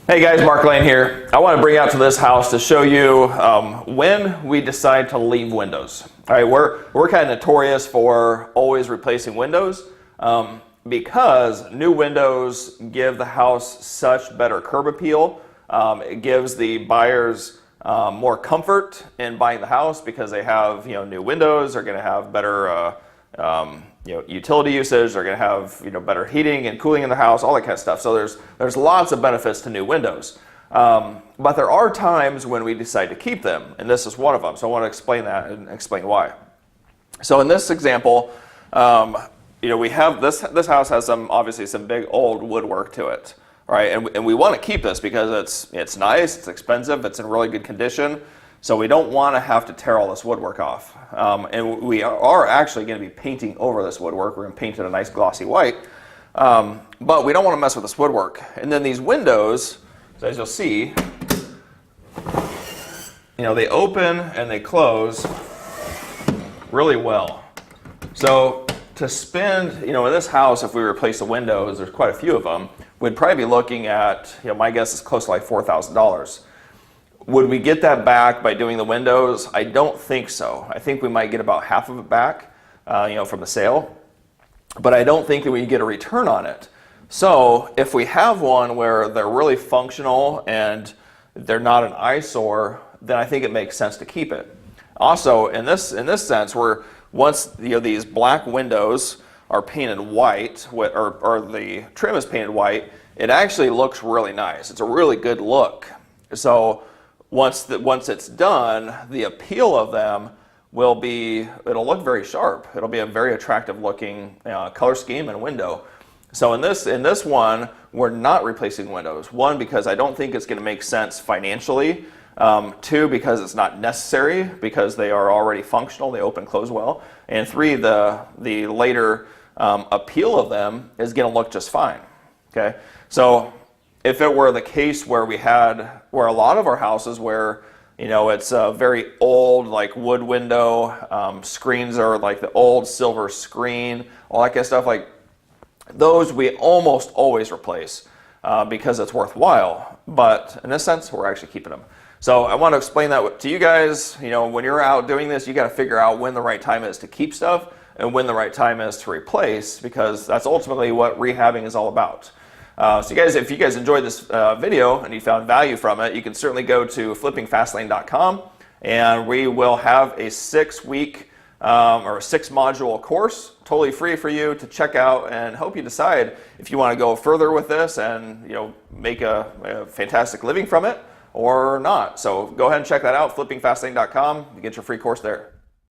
Hey guys, Mark Lane here. I want to bring you out to this house to show you when we decide to leave windows. All right, we're kind of notorious for always replacing windows because new windows give the house such better curb appeal. It gives the buyers more comfort in buying the house because they have new windows. They're going to have better utility usage. They're going to have better heating and cooling in the house, all that kind of stuff. So there's lots of benefits to new windows. But there are times when we decide to keep them, and this is one of them. So I want to explain that and explain why. So in this example, we have this house has obviously some big old woodwork to it, right? And we want to keep this because it's nice, it's expensive, it's in really good condition. So we don't want to have to tear all this woodwork off. And we are actually going to be painting over this woodwork. We're going to paint it a nice glossy white. But we don't want to mess with this woodwork. And then these windows, so as you'll see, they open and they close really well. So to spend, in this house, if we replace the windows, there's quite a few of them, we'd probably be looking at, my guess is close to like $4,000. Would we get that back by doing the windows? I don't think so. I think we might get about half of it back, from the sale, but I don't think that we get a return on it. So if we have one where they're really functional and they're not an eyesore, then I think it makes sense to keep it. Also, in this sense, once these black windows are painted white, or the trim is painted white, it actually looks really nice. It's a really good look. So once it's done, the appeal of them it'll look very sharp. It'll be a very attractive looking color scheme and window. So in this one, we're not replacing windows. One, because I don't think it's going to make sense financially. Two, because it's not necessary because they are already functional. They open and close well. And three, the later appeal of them is going to look just fine. Okay, so if it were the case where a lot of our houses where, it's a very old, like wood window, screens are like the old silver screen, all that kind of stuff, like those we almost always replace because it's worthwhile. But in this sense, we're actually keeping them. So I want to explain that to you guys. When you're out doing this, you got to figure out when the right time is to keep stuff and when the right time is to replace, because that's ultimately what rehabbing is all about. So if you guys enjoyed this video and you found value from it, you can certainly go to flippingfastlane.com, and we will have a 6-week or a 6-module course totally free for you to check out, and help you decide if you want to go further with this and make a fantastic living from it or not. So go ahead and check that out, flippingfastlane.com, to get your free course there.